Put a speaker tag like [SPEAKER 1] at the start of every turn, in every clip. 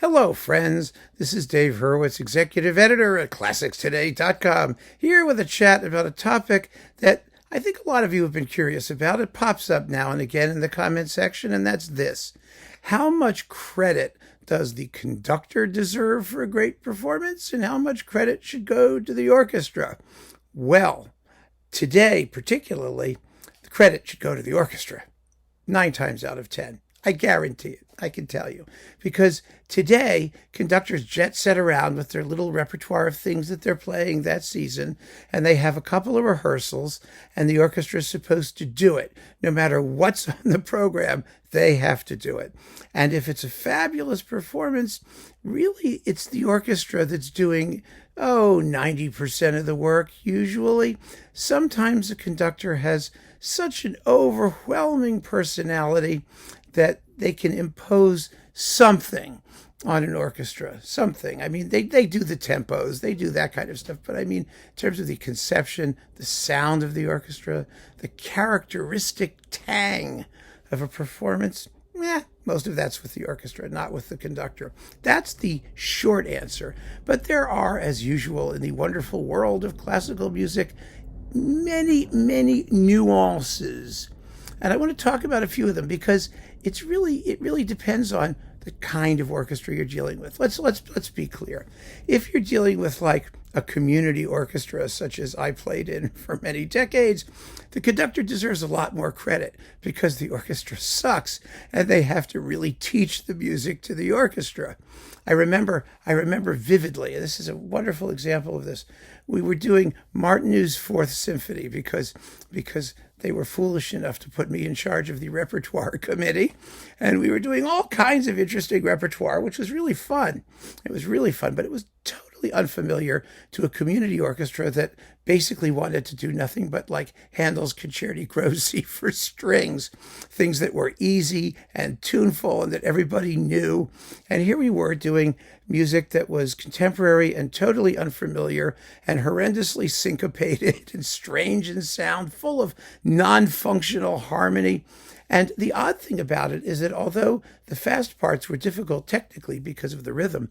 [SPEAKER 1] Hello, friends. This is Dave Hurwitz, executive editor at ClassicsToday.com, here with a chat about a topic that I think a lot of you have been curious about. It pops up now and again in the comment section, and that's this. How much credit does the conductor deserve for a great performance, and how much credit should go to the orchestra? Well, today, particularly, the credit should go to the orchestra, 9 times out of 10. I guarantee it. I can tell you. Because today, conductors jet set around with their little repertoire of things that they're playing that season, and they have a couple of rehearsals, and the orchestra is supposed to do it. No matter what's on the program, they have to do it. And if it's a fabulous performance, really, it's the orchestra that's doing 90% of the work, usually. Sometimes the conductor has such an overwhelming personality that they can impose something on an orchestra, something. I mean, they do the tempos, they do that kind of stuff. But I mean, in terms of the conception, the sound of the orchestra, the characteristic tang of a performance, most of that's with the orchestra, not with the conductor. That's the short answer. But there are, as usual, in the wonderful world of classical music, many, many nuances. And I want to talk about a few of them because it really depends on the kind of orchestra you're dealing with. Let's be clear. If you're dealing with like a community orchestra, such as I played in for many decades, the conductor deserves a lot more credit because the orchestra sucks and they have to really teach the music to the orchestra. I remember vividly, and this is a wonderful example of this. We were doing Martineau's Fourth Symphony because they were foolish enough to put me in charge of the repertoire committee. And we were doing all kinds of interesting repertoire, which was really fun. It was really fun, but it was totally unfamiliar to a community orchestra that basically wanted to do nothing but like Handel's Concerti Grossi for strings, things that were easy and tuneful and that everybody knew. And here we were doing music that was contemporary and totally unfamiliar and horrendously syncopated and strange in sound, full of non-functional harmony. And the odd thing about it is that although the fast parts were difficult technically because of the rhythm,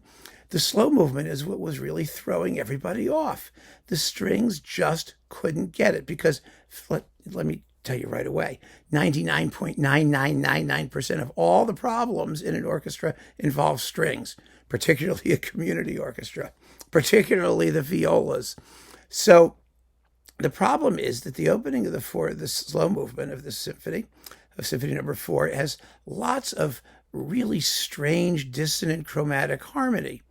[SPEAKER 1] the slow movement is what was really throwing everybody off. The strings just couldn't get it because, let me tell you right away, 99.9999% of all the problems in an orchestra involve strings, particularly a community orchestra, particularly the violas. So the problem is that the opening of the slow movement of the symphony, of Symphony Number 4, has lots of really strange, dissonant chromatic harmony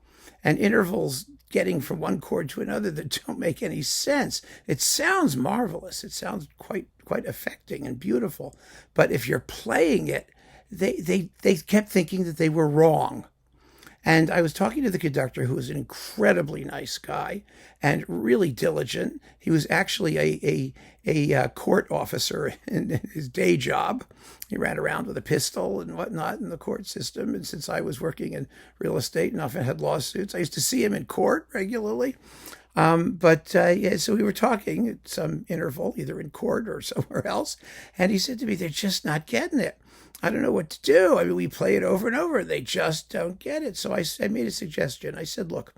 [SPEAKER 1] and intervals getting from one chord to another that don't make any sense. It sounds marvelous. It sounds quite affecting and beautiful. But if you're playing it, they kept thinking that they were wrong. And I was talking to the conductor, who was an incredibly nice guy and really diligent. He was actually a court officer in his day job. He ran around with a pistol and whatnot in the court system. And since I was working in real estate and often had lawsuits, I used to see him in court regularly. So we were talking at some interval, either in court or somewhere else. And he said to me, they're just not getting it. I don't know what to do. I mean, we play it over and over. They just don't get it. So I made a suggestion. I said, look,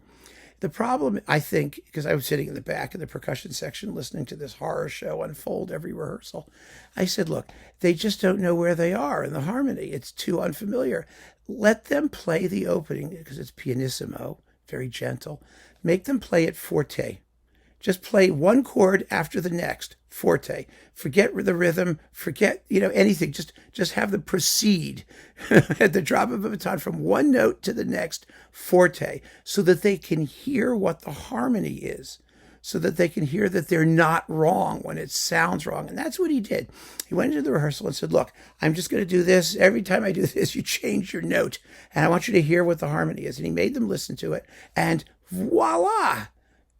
[SPEAKER 1] the problem, I think, because I was sitting in the back in the percussion section listening to this horror show unfold every rehearsal, I said, look, they just don't know where they are in the harmony. It's too unfamiliar. Let them play the opening because it's pianissimo, very gentle. Make them play it forte. Just play one chord after the next, forte. Forget the rhythm, forget, anything. Just have them proceed at the drop of a baton from one note to the next, forte, so that they can hear what the harmony is, so that they can hear that they're not wrong when it sounds wrong. And that's what he did. He went into the rehearsal and said, look, I'm just going to do this. Every time I do this, you change your note, and I want you to hear what the harmony is. And he made them listen to it, and voila!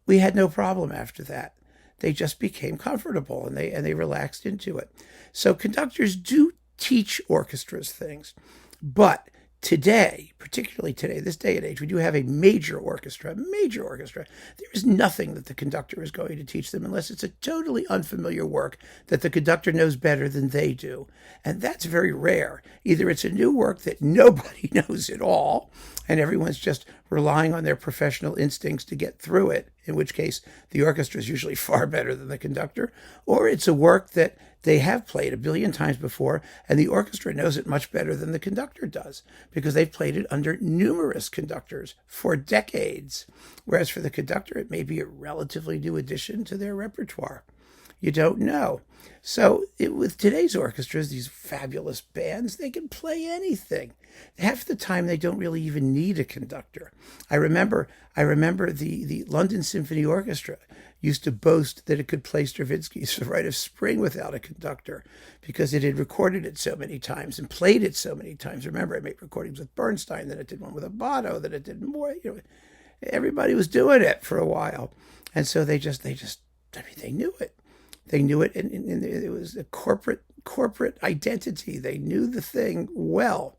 [SPEAKER 1] We had no problem after that. They just became comfortable and they relaxed into it. So conductors do teach orchestras things, but today, particularly today, this day and age, we do have a major orchestra. There is nothing that the conductor is going to teach them unless it's a totally unfamiliar work that the conductor knows better than they do. And that's very rare. Either it's a new work that nobody knows at all, and everyone's just relying on their professional instincts to get through it, in which case the orchestra is usually far better than the conductor, or it's a work that they have played a billion times before, and the orchestra knows it much better than the conductor does because they've played it under numerous conductors for decades. Whereas for the conductor, it may be a relatively new addition to their repertoire. You don't know. So with today's orchestras, these fabulous bands, they can play anything. Half the time, they don't really even need a conductor. I remember the London Symphony Orchestra used to boast that it could play Stravinsky's Rite of Spring without a conductor because it had recorded it so many times and played it so many times. Remember, I made recordings with Bernstein, then it did one with Abato, then it did more. Everybody was doing it for a while, and so they knew it. They knew it, and it was a corporate identity. They knew the thing well.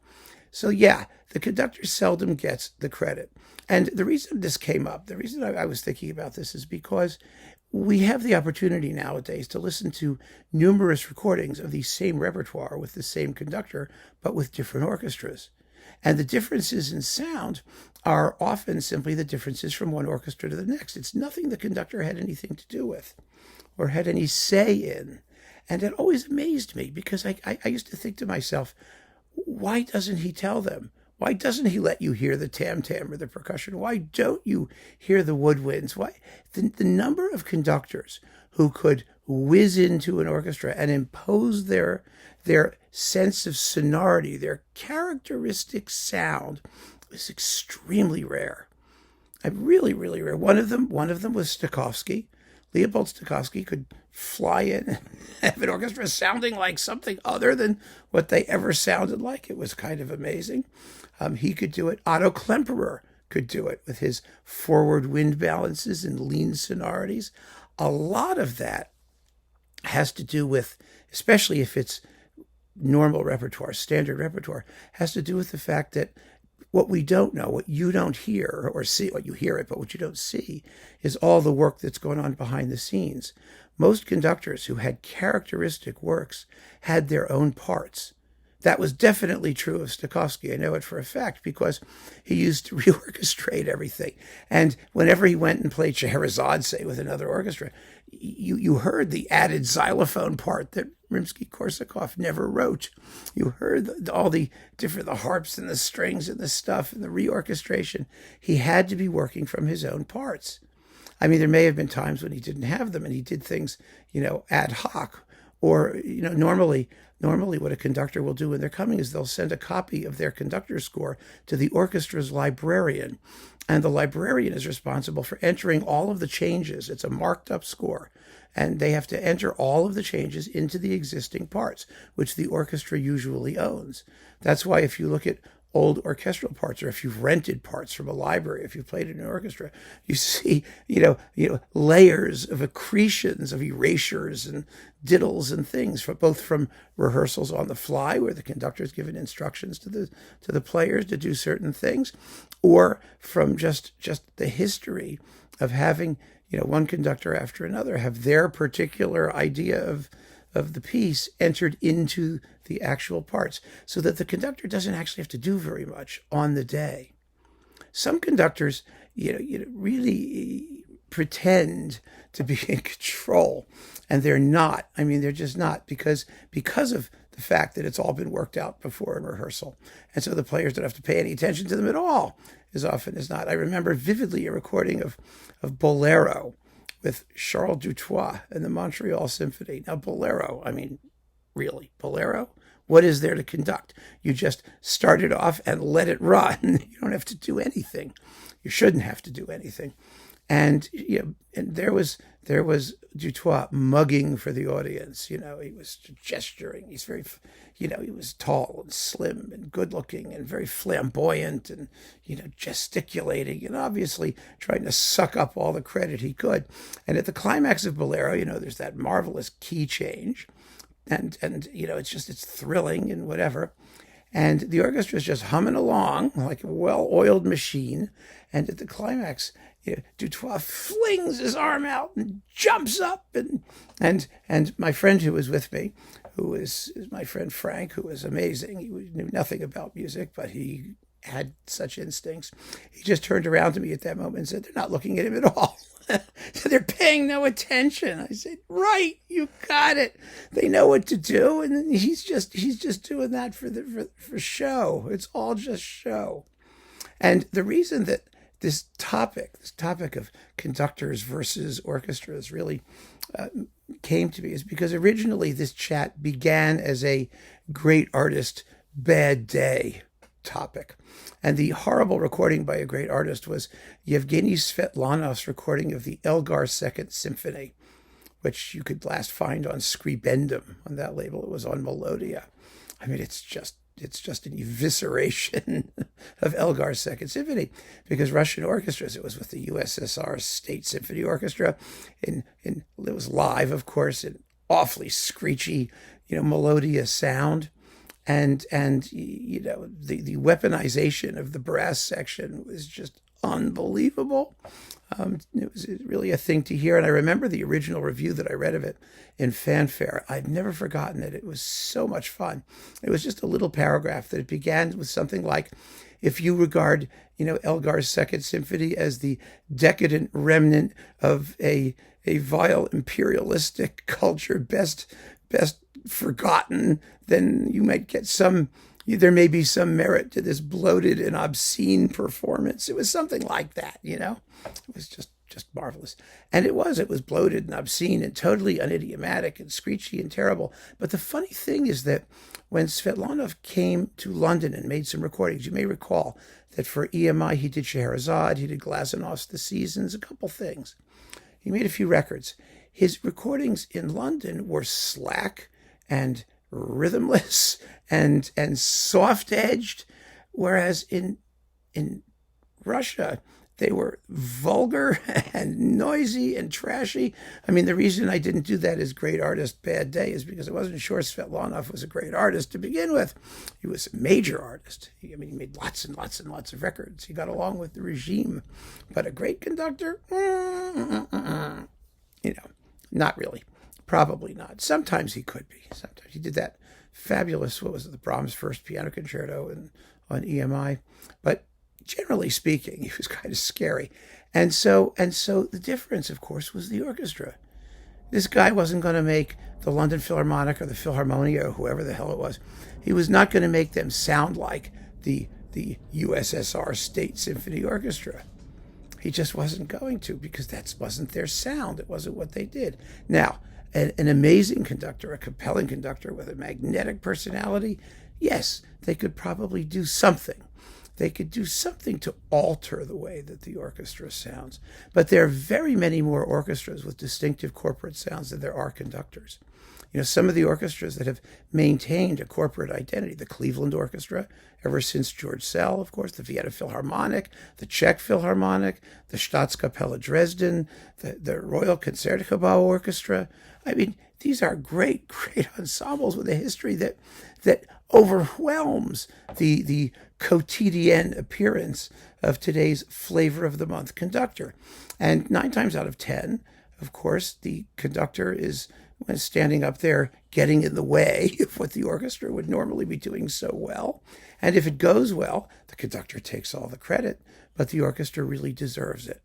[SPEAKER 1] So yeah, the conductor seldom gets the credit. And the reason this came up, the reason I was thinking about this is because we have the opportunity nowadays to listen to numerous recordings of the same repertoire with the same conductor, but with different orchestras. And the differences in sound are often simply the differences from one orchestra to the next. It's nothing the conductor had anything to do with or had any say in. And it always amazed me because I used to think to myself, why doesn't he tell them? Why doesn't he let you hear the tam-tam or the percussion? Why don't you hear the woodwinds? Why the number of conductors who could whiz into an orchestra and impose their sense of sonority, their characteristic sound, is extremely rare. Really, really rare. One of them was Stokowski. Leopold Stokowski could fly in and have an orchestra sounding like something other than what they ever sounded like. It was kind of amazing. He could do it. Otto Klemperer could do it with his forward wind balances and lean sonorities. A lot of that has to do with, especially if it's normal repertoire, standard repertoire, has to do with the fact that what we don't know, what you don't hear or see, what you hear it, but what you don't see is all the work that's going on behind the scenes. Most conductors who had characteristic works had their own parts. That was definitely true of Stokowski. I know it for a fact because he used to reorchestrate everything. And whenever he went and played Scheherazade, say, with another orchestra, you heard the added xylophone part that Rimsky-Korsakov never wrote. You heard all the harps and the strings and the stuff and the reorchestration. He had to be working from his own parts. I mean, there may have been times when he didn't have them and he did things, ad hoc. Or, normally what a conductor will do when they're coming is they'll send a copy of their conductor score to the orchestra's librarian. And the librarian is responsible for entering all of the changes. It's a marked up score. And they have to enter all of the changes into the existing parts, which the orchestra usually owns. That's why if you look at old orchestral parts, or if you've rented parts from a library, if you've played in an orchestra, you see, layers of accretions, of erasures and diddles and things, both from rehearsals on the fly, where the conductor is given instructions to the players to do certain things, or from just the history of having, one conductor after another have their particular idea of the piece entered into the actual parts, so that the conductor doesn't actually have to do very much on the day. Some conductors, really pretend to be in control, and they're not. I mean, they're just not, because of the fact that it's all been worked out before in rehearsal. And so the players don't have to pay any attention to them at all, as often as not. I remember vividly a recording of Bolero with Charles Dutoit and the Montreal Symphony. Now, Bolero, I mean, really, Bolero? What is there to conduct? You just start it off and let it run. You don't have to do anything. You shouldn't have to do anything. And and there was Dutoit mugging for the audience. He was gesturing. He's very, he was tall and slim and good looking and very flamboyant and gesticulating and obviously trying to suck up all the credit he could. And at the climax of Bolero, there's that marvelous key change, and it's thrilling and whatever. And the orchestra is just humming along like a well-oiled machine. And at the climax, Dutoit flings his arm out and jumps up. And my friend who was with me, who is my friend Frank, who was amazing. He knew nothing about music, but he had such instincts. He just turned around to me at that moment and said, "They're not looking at him at all." They're paying no attention. I said, "Right, you got it. They know what to do, and he's just doing that for show. It's all just show." And the reason that this topic of conductors versus orchestras really came to me is because originally this chat began as a great artist, bad day topic. And the horrible recording by a great artist was Yevgeny Svetlanov's recording of the Elgar Second Symphony, which you could last find on Scribendum on that label. It was on Melodia. I mean, it's just an evisceration of Elgar's Second Symphony, because Russian orchestras, it was with the USSR State Symphony Orchestra, and it was live, of course, in awfully screechy, Melodia sound. And the weaponization of the brass section was just unbelievable. It was really a thing to hear. And I remember the original review that I read of it in Fanfare. I've never forgotten it. It was so much fun. It was just a little paragraph that it began with something like, "If you regard, Elgar's Second Symphony as the decadent remnant of a vile imperialistic culture best forgotten, then you might get there may be some merit to this bloated and obscene performance." It was something like that, It was just marvelous. And it was bloated and obscene and totally unidiomatic and screechy and terrible. But the funny thing is that when Svetlanov came to London and made some recordings, you may recall that for EMI he did Scheherazade, he did Glazenov's The Seasons, a couple things. He made a few records. His recordings in London were slack and rhythmless and soft-edged, whereas in Russia they were vulgar and noisy and trashy. I mean, the reason I didn't do that as great artist, bad day, is because I wasn't sure Svetlanov was a great artist to begin with. He was a major artist. He made lots and lots and lots of records. He got along with the regime. But a great conductor? Not really. Probably not. Sometimes he could be. Sometimes he did that fabulous, the Brahms First Piano Concerto on EMI. But generally speaking, he was kind of scary. And so the difference, of course, was the orchestra. This guy wasn't going to make the London Philharmonic or the Philharmonia or whoever the hell it was. He was not going to make them sound like the USSR State Symphony Orchestra. He just wasn't going to, because that wasn't their sound. It wasn't what they did. Now, an amazing conductor, a compelling conductor with a magnetic personality, yes, they could probably do something. They could do something to alter the way that the orchestra sounds. But there are very many more orchestras with distinctive corporate sounds than there are conductors. Some of the orchestras that have maintained a corporate identity, the Cleveland Orchestra, ever since George Sell, of course, the Vienna Philharmonic, the Czech Philharmonic, the Staatskapelle Dresden, the Royal Concertgebouw Orchestra. I mean, these are great, great ensembles with a history that overwhelms the quotidian appearance of today's flavor of the month conductor. And 9 times out of 10, of course, the conductor is standing up there getting in the way of what the orchestra would normally be doing so well. And if it goes well, the conductor takes all the credit, but the orchestra really deserves it.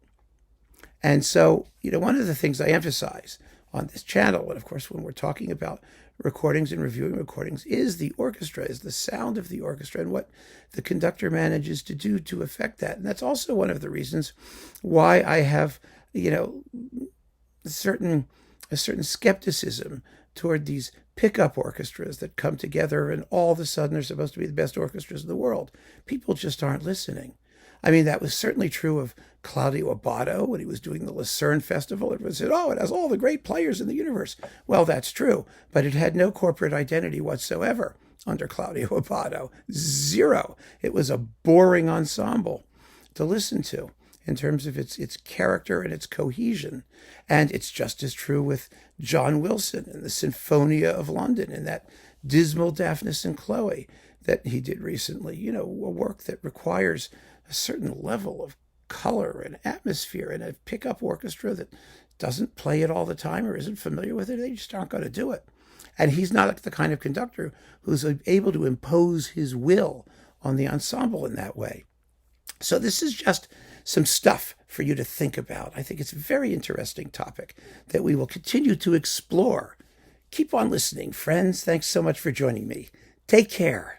[SPEAKER 1] And so, one of the things I emphasize on this channel, and of course when we're talking about recordings and reviewing recordings, is the orchestra, is the sound of the orchestra and what the conductor manages to do to affect that. And that's also one of the reasons why I have, a certain skepticism toward these pickup orchestras that come together and all of a sudden they're supposed to be the best orchestras in the world. People just aren't listening. I mean, that was certainly true of Claudio Abbado when he was doing the Lucerne Festival. Everyone said, "Oh, it has all the great players in the universe." Well, that's true, but it had no corporate identity whatsoever under Claudio Abbado. Zero. It was a boring ensemble to listen to in terms of its character and its cohesion. And it's just as true with John Wilson and the Sinfonia of London and that dismal Daphnis and Chloe that he did recently. A work that requires a certain level of color and atmosphere, and a pickup orchestra that doesn't play it all the time or isn't familiar with it, they just aren't going to do it. And he's not the kind of conductor who's able to impose his will on the ensemble in that way. So this is just some stuff for you to think about. I think it's a very interesting topic that we will continue to explore. Keep on listening, friends. Thanks so much for joining me. Take care.